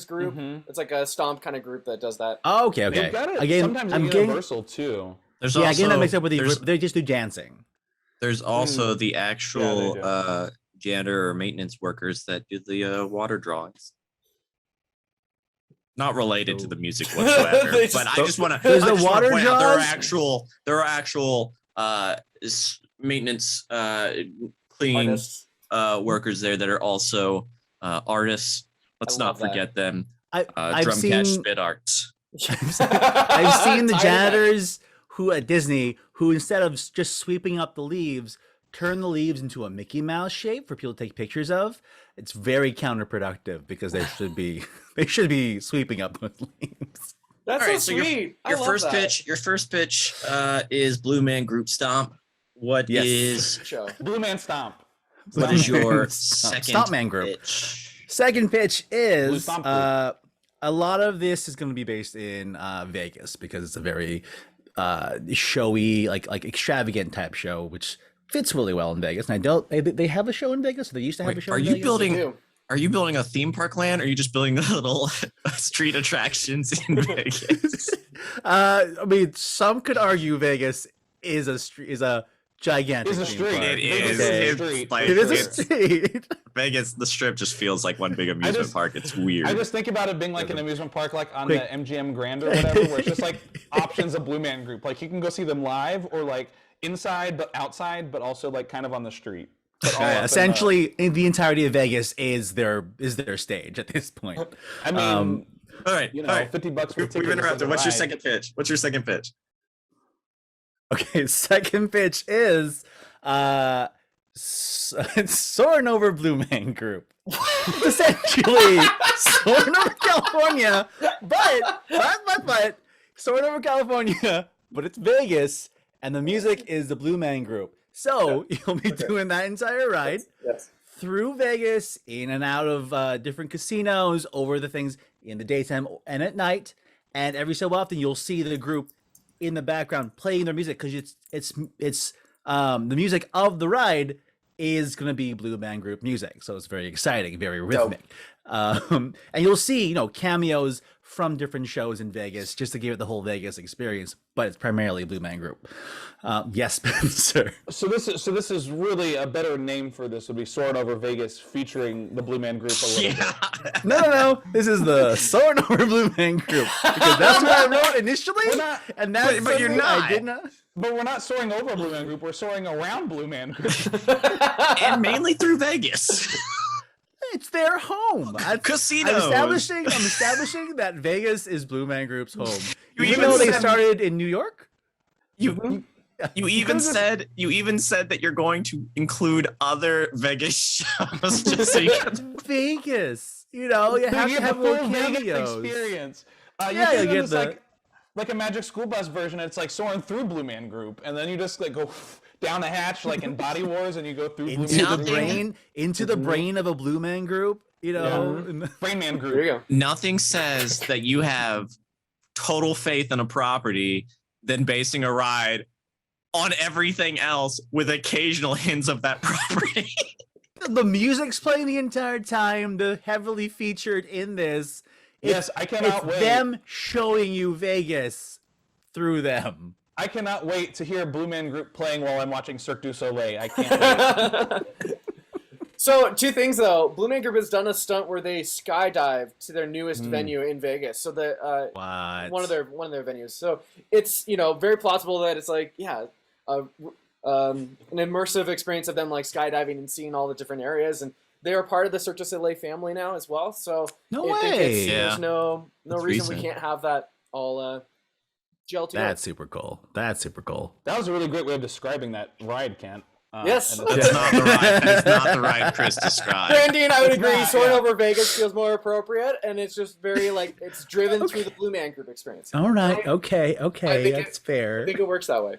Speaker 3: group. It's like a stomp kind of group that does that.
Speaker 6: Oh, okay.
Speaker 5: Again, sometimes I'm Universal too.
Speaker 4: There's
Speaker 6: again that mixed up with they just do dancing.
Speaker 4: There's also the actual janitor or maintenance workers that do the water drawings. not related to the music whatsoever. But I just want to.
Speaker 6: There's the water
Speaker 4: point out there are
Speaker 6: jaws.
Speaker 4: actual maintenance cleaning workers there that are also artists. Let's not forget them.
Speaker 6: I've
Speaker 4: drum
Speaker 6: seen
Speaker 4: catch spit arts.
Speaker 6: I've seen the janitors who at Disney who instead of just sweeping up the leaves, turn the leaves into a Mickey Mouse shape for people to take pictures of. It's very counterproductive because they should be sweeping up those leaves.
Speaker 3: That's
Speaker 4: All right,
Speaker 3: so sweet.
Speaker 4: Your first pitch is Blue Man Group Stomp. What is
Speaker 5: Blue Man Stomp?
Speaker 4: What is your second
Speaker 6: Stomp Man Group?
Speaker 4: pitch?
Speaker 6: Second pitch is a lot of this is going to be based in Vegas because it's a very showy, like extravagant type show, which fits really well in Vegas. And they have a show in Vegas. They used to have a show.
Speaker 4: Are you building a theme park land? Or are you just building little street attractions in Vegas?
Speaker 6: I mean, some could argue Vegas is a gigantic.
Speaker 5: It's a street.
Speaker 4: It is.
Speaker 6: It is a street.
Speaker 4: Vegas, the Strip just feels like one big amusement park. It's weird.
Speaker 5: I just think about it being like an amusement park, like on the MGM Grand or whatever, where it's just like options of Blue Man Group. Like you can go see them live or like inside but outside, but also like kind of on the street.
Speaker 6: Essentially, the entirety of Vegas is their stage at this point.
Speaker 5: I mean,
Speaker 4: all right,
Speaker 5: you know, $50 for tickets.
Speaker 4: We've interrupted. What's your second pitch?
Speaker 6: Okay, second pitch is soaring over Blue Man Group. It's essentially soaring over California, but soaring over California, but it's Vegas, and the music is the Blue Man Group. So you'll be doing that entire ride through Vegas, in and out of different casinos, over the things in the daytime and at night, and every so often you'll see the group in the background playing their music because it's the music of the ride is going to be Blue Man Group music, so it's very exciting, very rhythmic. And you'll see cameos from different shows in Vegas just to give it the whole Vegas experience, but it's primarily Blue Man Group. Yes, Spencer.
Speaker 5: So this is really a better name for this would be Soaring Over Vegas featuring the Blue Man Group a little bit.
Speaker 6: No. This is the Soaring Over Blue Man Group because that's what I wrote initially. But you're not. I did not.
Speaker 5: But we're not soaring over Blue Man Group. We're soaring around Blue Man Group,
Speaker 4: and mainly through Vegas.
Speaker 6: It's their home.
Speaker 4: Casinos.
Speaker 6: I'm establishing that Vegas is Blue Man Group's home. Even though they started in New York.
Speaker 4: You even said that you're going to include other Vegas shows just so you can
Speaker 6: Vegas. You have to have more cameos.
Speaker 5: Experience.
Speaker 6: You get the
Speaker 5: like a Magic School Bus version. It's like soaring through Blue Man Group, and then you just like go down the hatch like in Body Wars, and you go through
Speaker 6: into the brain of a Blue Man Group.
Speaker 5: Brain Man Group.
Speaker 3: There you go.
Speaker 4: Nothing says that you have total faith in a property than basing a ride on everything else with occasional hints of that property.
Speaker 6: The music's playing the entire time. The heavily featured in this.
Speaker 5: Yes, I cannot wait.
Speaker 6: Them showing you Vegas through them.
Speaker 5: I cannot wait to hear Blue Man Group playing while I'm watching Cirque du Soleil. I can't wait.
Speaker 3: So, two things though. Blue Man Group has done a stunt where they skydive to their newest venue in Vegas. So one of their venues. So it's very plausible that it's like an immersive experience of them like skydiving and seeing all the different areas, and they are part of the Cirque du Soleil family now as well. So
Speaker 6: no way.
Speaker 3: There's no reason we can't have that all gel together.
Speaker 6: That's super cool.
Speaker 5: That was a really great way of describing that ride, Kent.
Speaker 3: Yes.
Speaker 4: That's not the ride. That is not the ride Chris described.
Speaker 3: Randy and I would agree. Soaring over Vegas feels more appropriate, and it's just very it's driven through the Blue Man Group experience.
Speaker 6: All right. Okay. That's fair.
Speaker 3: I think it works that way.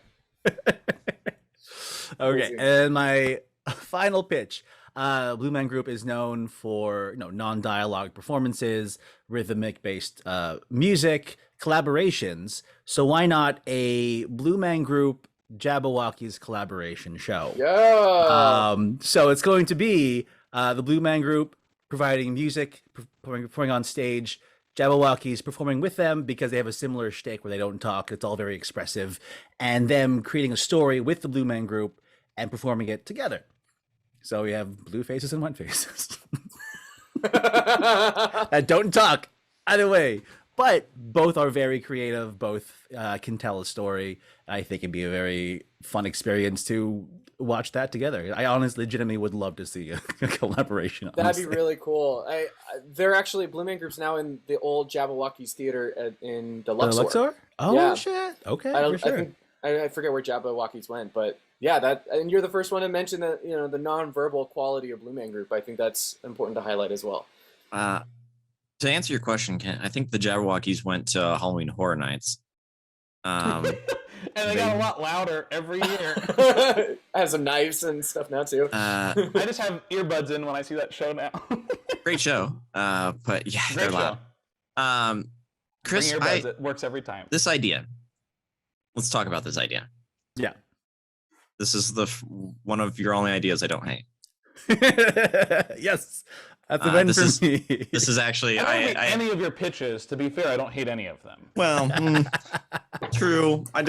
Speaker 6: Okay. And my final pitch. Blue Man Group is known for non-dialogue performances, rhythmic-based music, collaborations. So why not a Blue Man Group Jabberwockies collaboration show?
Speaker 3: Yeah.
Speaker 6: So it's going to be the Blue Man Group providing music, performing on stage, Jabberwockies performing with them because they have a similar shtick where they don't talk. It's all very expressive, and them creating a story with the Blue Man Group and performing it together. So we have blue faces and white faces that don't talk. Either way, but both are very creative. Both can tell a story. I think it'd be a very fun experience to watch that together. I honestly, legitimately would love to see a collaboration.
Speaker 3: That'd be
Speaker 6: Honestly.
Speaker 3: really cool. They're actually Blue Man Group's now in the old Jabberwockies Theater in the Luxor.
Speaker 6: The Luxor? Oh
Speaker 3: Yeah.
Speaker 6: shit! Okay,
Speaker 3: I
Speaker 6: for sure.
Speaker 3: I forget where Jabberwockies went, but yeah, and you're the first one to mention that the non-verbal quality of Blue Man Group. I think that's important to highlight as well.
Speaker 4: To answer your question, Ken, I think the Jabberwockies went to Halloween Horror Nights.
Speaker 5: And they got a lot louder every year.
Speaker 3: Has some knives and stuff now too.
Speaker 5: I just have earbuds in when I see that show now.
Speaker 4: Great show. But yeah,
Speaker 5: Great
Speaker 4: they're
Speaker 5: show.
Speaker 4: loud. Chris,
Speaker 5: Bring earbuds, it works every time.
Speaker 4: this idea. Let's talk about this idea.
Speaker 6: Yeah.
Speaker 4: This is one of your only ideas I don't hate.
Speaker 6: Yes, that's a win
Speaker 4: this
Speaker 6: for
Speaker 4: is-
Speaker 6: me.
Speaker 4: This is actually
Speaker 5: I don't hate any of your pitches. To be fair, I don't hate any of them.
Speaker 4: well, true. I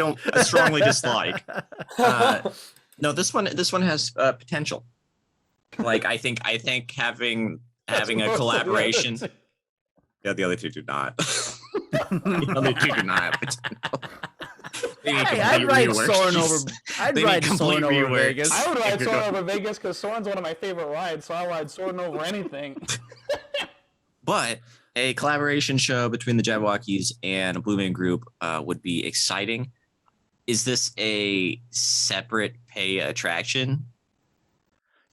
Speaker 4: strongly dislike. No, this one has potential. Like I think having a collaboration. Yeah, the other two do not. The other two do not have potential.
Speaker 6: I'd ride Soren over. I'd ride Soren over Vegas.
Speaker 5: I would ride Soren over Vegas because Soren's one of my favorite rides, so I'll ride Soren over anything.
Speaker 4: But a collaboration show between the Jabberwockies and a Blue Man Group would be exciting. Is this a separate pay attraction?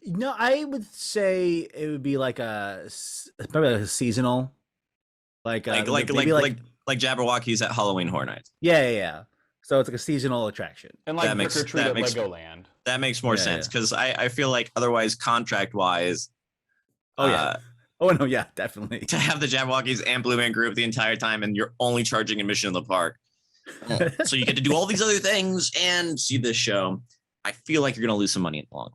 Speaker 6: No, I would say it would be like probably like a seasonal, like
Speaker 4: Jabberwockies at Halloween Horror Nights.
Speaker 6: Yeah. So it's like a seasonal attraction.
Speaker 5: And like Trick or Treat at
Speaker 4: makes-
Speaker 5: Legoland.
Speaker 4: That makes more sense because I feel like otherwise contract wise.
Speaker 6: Oh yeah. Oh no, yeah, definitely.
Speaker 4: To have the Jabberwockies and Blue Man Group the entire time, and you're only charging admission in the park, so you get to do all these other things and see this show. I feel like you're gonna lose some money in the long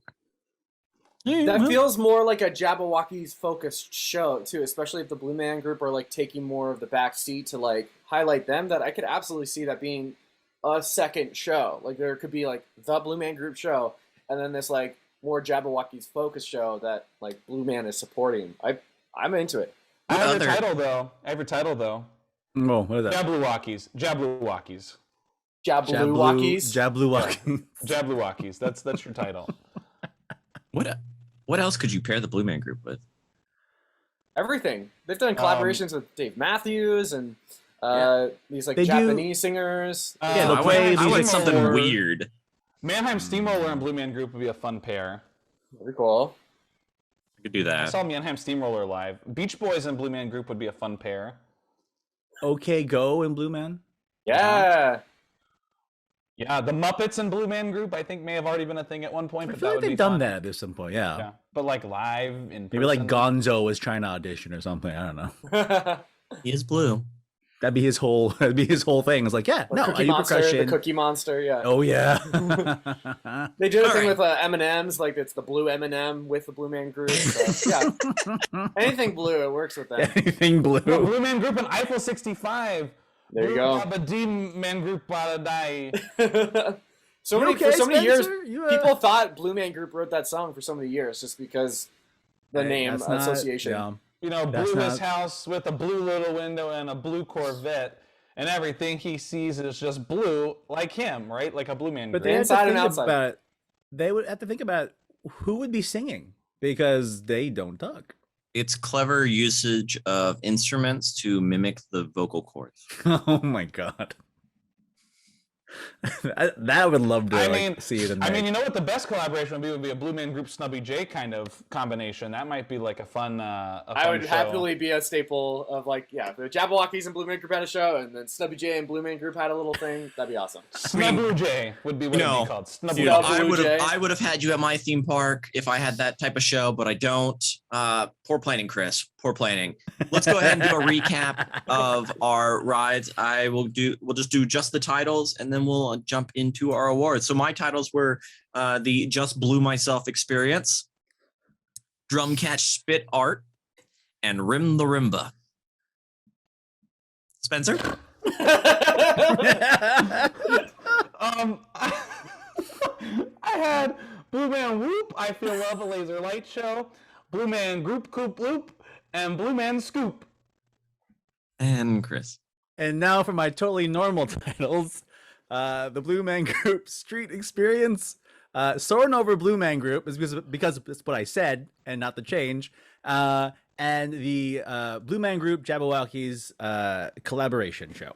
Speaker 4: run.
Speaker 3: That feels more like a Jabberwockies focused show too, especially if the Blue Man Group are like taking more of the back seat to like highlight them. That I could absolutely see that being a second show. Like there could be like the Blue Man Group show, and then this like more Jabberwockies focused show that like Blue Man is supporting. I'm into it.
Speaker 5: I have a title though.
Speaker 6: Oh, what is that?
Speaker 5: Jabberwockies.
Speaker 3: Jabberwockies.
Speaker 5: Jabberwockies. That's your title.
Speaker 4: What else could you pair the Blue Man Group with?
Speaker 3: Everything. They've done collaborations with Dave Matthews and these like
Speaker 6: They do-
Speaker 3: Japanese singers.
Speaker 6: Yeah,
Speaker 4: I
Speaker 6: they'll play
Speaker 4: want
Speaker 6: music
Speaker 4: something
Speaker 6: for-
Speaker 4: weird.
Speaker 5: Mannheim Steamroller and Blue Man Group would be a fun pair.
Speaker 3: Very cool.
Speaker 4: I could do
Speaker 5: I
Speaker 4: that.
Speaker 5: saw Mannheim Steamroller live. Beach Boys and Blue Man Group would be a fun pair.
Speaker 6: Okay, Go and Blue Man.
Speaker 3: Yeah.
Speaker 5: Yeah, the Muppets and Blue Man Group I think may have already been a thing at one point,
Speaker 6: I
Speaker 5: but
Speaker 6: feel
Speaker 5: that
Speaker 6: like
Speaker 5: would be
Speaker 6: they've done
Speaker 5: fun.
Speaker 6: that at some point. Yeah.
Speaker 5: Yeah, but like live in
Speaker 6: Maybe like
Speaker 5: person.
Speaker 6: Gonzo was trying to audition or something. I don't know.
Speaker 4: He is blue.
Speaker 6: That'd be his whole. That'd be his whole thing. It's like, yeah, no, I
Speaker 3: Cookie
Speaker 6: do
Speaker 3: Monster,
Speaker 6: percussion.
Speaker 3: the Cookie Monster, yeah.
Speaker 6: Oh yeah.
Speaker 3: They did a
Speaker 4: All
Speaker 3: thing
Speaker 4: right.
Speaker 3: with M&Ms, like it's the blue M&M with the Blue Man Group. So, yeah, anything blue, it works with them.
Speaker 6: Anything blue.
Speaker 5: No, Blue Man Group and Eiffel 65.
Speaker 3: There you go.
Speaker 5: Blue Man Group bada die.
Speaker 3: So
Speaker 6: You
Speaker 3: many
Speaker 6: okay,
Speaker 3: for so many years,
Speaker 6: Spencer? You,
Speaker 3: people thought Blue Man Group wrote that song for so many years just because the name
Speaker 6: That's not-
Speaker 3: association.
Speaker 6: yeah.
Speaker 5: You know,
Speaker 6: That's
Speaker 5: blew his
Speaker 6: not-
Speaker 5: house with a blue little window and a blue Corvette, and everything he sees is just blue, like him, right? Like a Blue Man
Speaker 6: But
Speaker 5: Group.
Speaker 6: they had
Speaker 3: Inside
Speaker 6: to
Speaker 3: and
Speaker 6: think
Speaker 3: outside.
Speaker 6: about. They would have to think about who would be singing because they don't talk.
Speaker 4: It's clever usage of instruments to mimic the vocal cords.
Speaker 6: Oh my god. That I would love to
Speaker 5: I
Speaker 6: like,
Speaker 5: mean,
Speaker 6: see it in
Speaker 5: I
Speaker 6: there.
Speaker 5: mean, you know what the best collaboration would be a Blue Man Group Snubby J kind of combination. That might be like a fun.
Speaker 3: I would
Speaker 5: show.
Speaker 3: happily be a staple of like, yeah, the Jabberwockies and Blue Man Group had a show, and then Stubby J and Blue Man Group had a little thing. That'd be awesome.
Speaker 5: Snubble J would be what it'd be called. Snubble
Speaker 4: You know,
Speaker 3: Snubble J.
Speaker 4: I would have had you at my theme park if I had that type of show, but I don't. Poor planning, Chris. Poor planning. Let's go ahead and do a recap of our rides. We'll just do the titles, and then we'll jump into our awards. So my titles were the Just Blew Myself Experience, Drum Catch Spit Art, and Rim the Rimba. Spencer?
Speaker 5: I had Blue Man Whoop, I Feel Love, a Laser Light Show, Blue Man Group Coop Loop, and Blue Man Scoop.
Speaker 4: And Chris.
Speaker 6: And now for my totally normal titles. The Blue Man Group Street Experience. Soaring Over Blue Man Group is because it's what I said and not the change. And the Blue Man Group Jabberwockies collaboration show.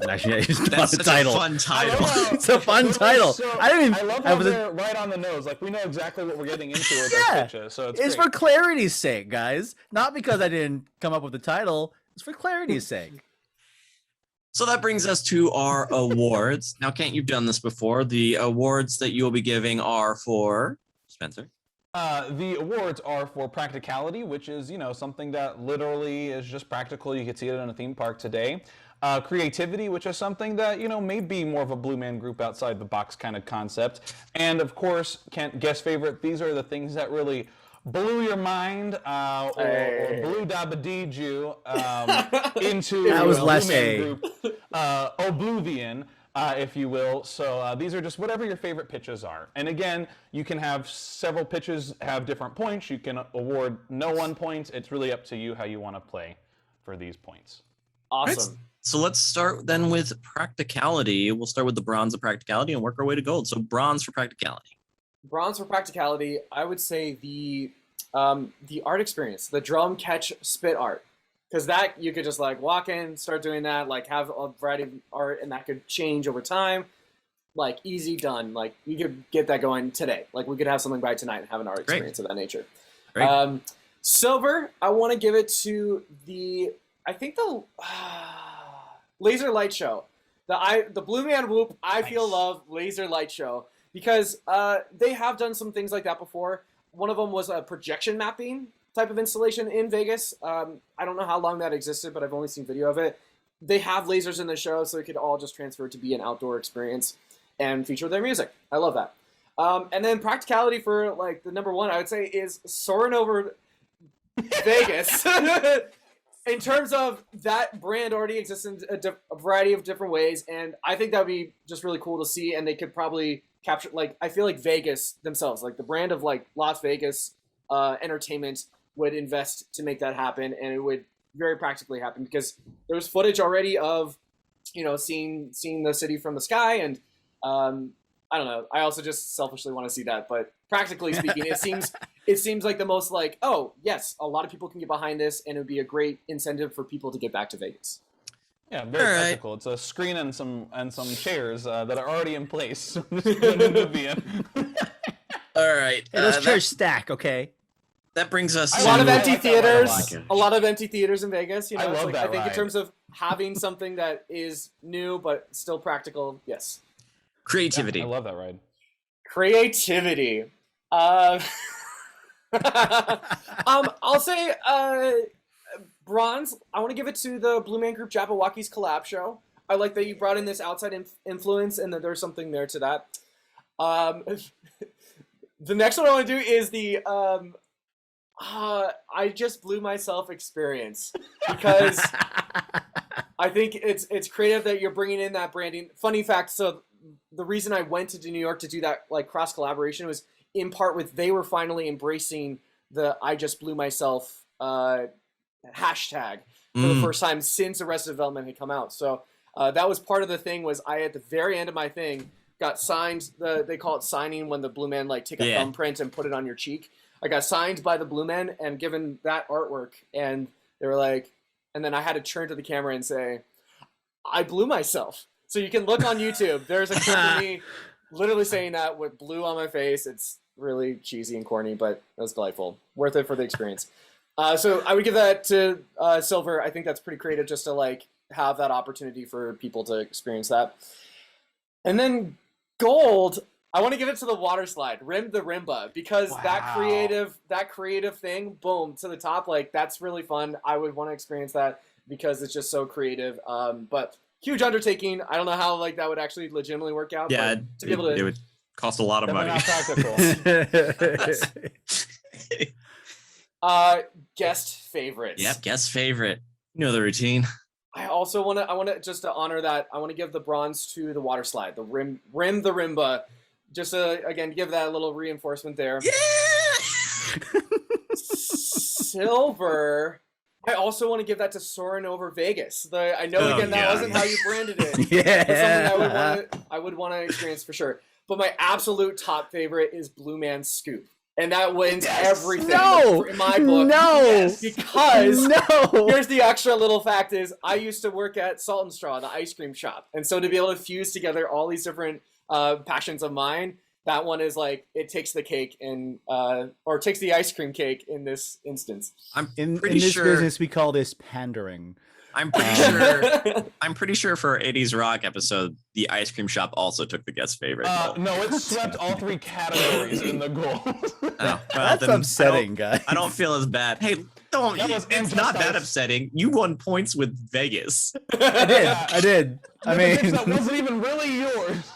Speaker 6: Actually,
Speaker 4: That's such a fun title.
Speaker 6: It's a fun title.
Speaker 5: I love how they're right on the nose. Like, we know exactly what we're getting into with our pitches. So it's
Speaker 6: for clarity's sake, guys. Not because I didn't come up with the title. It's for clarity's sake.
Speaker 4: So that brings us to our awards. Now, Kent, you've done this before. The awards that you'll be giving are for Spencer.
Speaker 5: The awards are for practicality, which is, something that literally is just practical. You could see it in a theme park today. Creativity, which is something that, may be more of a Blue Man Group outside the box kind of concept. And of course, Kent, guest favorite, these are the things that really blew your mind or blew dabba you into
Speaker 6: that was
Speaker 5: Blue
Speaker 6: less
Speaker 5: Man Group oblivion. If you will. So these are just whatever your favorite pitches are. And again, you can have several pitches have different points. You can award no one points. It's really up to you how you want to play for these points.
Speaker 3: Awesome.
Speaker 4: Right. So let's start then with practicality. We'll start with the bronze of practicality and work our way to gold. So bronze for practicality.
Speaker 3: Bronze for practicality, I would say the art experience, the drum catch spit art. Because that, you could just like walk in, start doing that, like have a variety of art, and that could change over time. Like, easy, done. Like, we could get that going today. Like, we could have something by tonight and have an art experience of that nature.
Speaker 4: Great.
Speaker 3: Silver, I want to give it to I think the laser light show. The Blue Man Whoop, I Feel Love laser light show. Because they have done some things like that before. One of them was a projection mapping type of installation in Vegas. I don't know how long that existed, but I've only seen video of it. They have lasers in the show, so it could all just transfer to be an outdoor experience and feature their music. I love that. And then practicality for like the number one, I would say, is Soaring Over Vegas. In terms of that brand already exists in a variety of different ways, and I think that would be just really cool to see, and they could probably capture, like, I feel like Vegas themselves, like the brand of like Las Vegas entertainment would invest to make that happen, and it would very practically happen because there's footage already of, seeing the city from the sky, and I don't know. I also just selfishly want to see that, but practically speaking, it seems like the most like, oh yes, a lot of people can get behind this, and it would be a great incentive for people to get back to Vegas.
Speaker 5: Yeah, very practical. It's a screen and some chairs that are already in place. All
Speaker 4: right.
Speaker 6: Hey, those chairs stack, okay?
Speaker 4: That brings us
Speaker 3: a lot of empty theaters. A lot of empty theaters in Vegas.
Speaker 5: I love that
Speaker 3: I think
Speaker 5: ride.
Speaker 3: in terms of having something that is new but still practical, yes.
Speaker 4: Creativity.
Speaker 5: Yeah, I love that ride.
Speaker 3: Creativity. I'll say bronze. I want to give it to the Blue Man Group Jabberwockies collab show. I like that you brought in this outside influence and that there's something there to that. The next one I want to do is the I just blew myself experience, because I think it's creative that you're bringing in that branding. Funny fact, so the reason I went to New York to do that like cross collaboration was in part with they were finally embracing the I just blew myself hashtag for the first time since Arrested Development had come out. So that was part of the thing. Was I at the very end of my thing got signed, they call it signing when the Blue Man like take a thumbprint and put it on your cheek. I got signed by the Blue Men and given that artwork, and they were like, and then I had to turn to the camera and say, I blew myself. So you can look on YouTube. There's a clip of me literally saying that with blue on my face. It's really cheesy and corny, but it was delightful. Worth it for the experience. So I would give that to Silver. I think that's pretty creative just to like have that opportunity for people to experience that. And then Gold, I want to give it to the water slide, the Rimba, because that creative thing, boom, to the top, like that's really fun. I would want to experience that because it's just so creative. But huge undertaking. I don't know how like that would actually legitimately work out.
Speaker 4: Yeah,
Speaker 3: but to be able to,
Speaker 4: it would cost a lot of money.
Speaker 5: Not practical.
Speaker 3: Guest favorites.
Speaker 4: Yep, guest favorite. You know the routine.
Speaker 3: I also want to just to honor that. I want to give the bronze to the water slide, the the Rimba, just to again give that a little reinforcement there.
Speaker 4: Yeah.
Speaker 3: Silver. I also want to give that to Soarin' over Vegas. I know again that wasn't how you branded it.
Speaker 6: Yeah.
Speaker 3: But something I would want to experience for sure. But my absolute top favorite is Blue Man Scoop. And that wins everything in my book.
Speaker 6: No!
Speaker 3: Because here's the extra little fact is I used to work at Salt and Straw, the ice cream shop. And so to be able to fuse together all these different passions of mine, that one is like, it takes the cake and or takes the ice cream cake in this instance.
Speaker 6: In this business, we call this pandering.
Speaker 4: I'm pretty sure for our 80s Rock episode, the ice cream shop also took the guest favorite.
Speaker 5: No, it swept all 3 categories in the goal.
Speaker 6: That's upsetting, guys.
Speaker 4: I don't feel as bad. Hey, it's not that upsetting. You won points with Vegas.
Speaker 6: I did. I mean,
Speaker 5: that wasn't even really yours.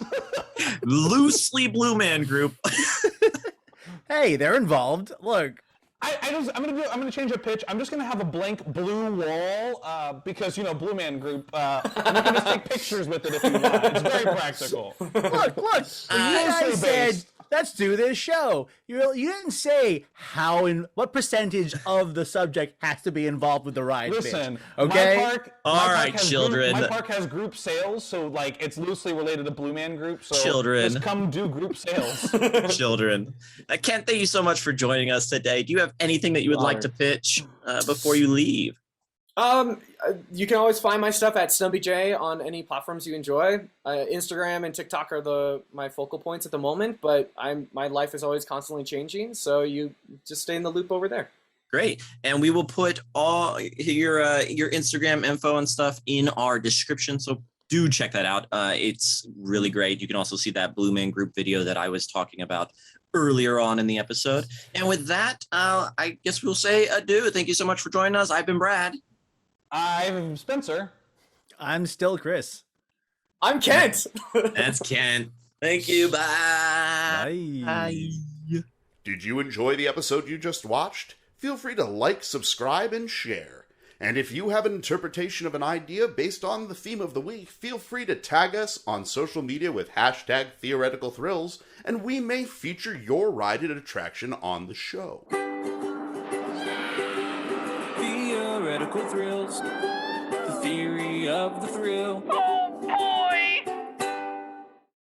Speaker 4: Loosely Blue Man Group.
Speaker 6: Hey, they're involved. Look.
Speaker 5: I'm gonna change a pitch. I'm just gonna have a blank blue wall because Blue Man Group. And you can just take pictures with it if you want. It's very practical.
Speaker 6: Look. I said let's do this show. You didn't say how and what percentage of the subject has to be involved with the ride.
Speaker 5: Listen,
Speaker 6: bitch. Okay.
Speaker 5: My park has group sales, so like it's loosely related to Blue Man Group. So just come do group sales.
Speaker 4: Children, Kent, thank you so much for joining us today. Do you have anything that you would like to pitch before you leave?
Speaker 3: You can always find my stuff at SnumpyJ on any platforms you enjoy. Instagram and TikTok are my focal points at the moment, but my life is always constantly changing, so you just stay in the loop over there.
Speaker 4: Great, and we will put all your Instagram info and stuff in our description, so do check that out. It's really great. You can also see that Blue Man Group video that I was talking about earlier on in the episode. And with that, I guess we'll say adieu. Thank you so much for joining us. I've been Brad.
Speaker 5: I'm Spencer.
Speaker 6: I'm still Chris.
Speaker 3: I'm Kent.
Speaker 4: That's Kent. Thank you. Bye.
Speaker 6: Bye.
Speaker 1: Did you enjoy the episode you just watched? Feel free to like, subscribe, and share. And if you have an interpretation of an idea based on the theme of the week, feel free to tag us on social media with #TheoreticalThrills, and we may feature your ride and attraction on the show.
Speaker 2: Theoretical thrills, the theory of the thrill.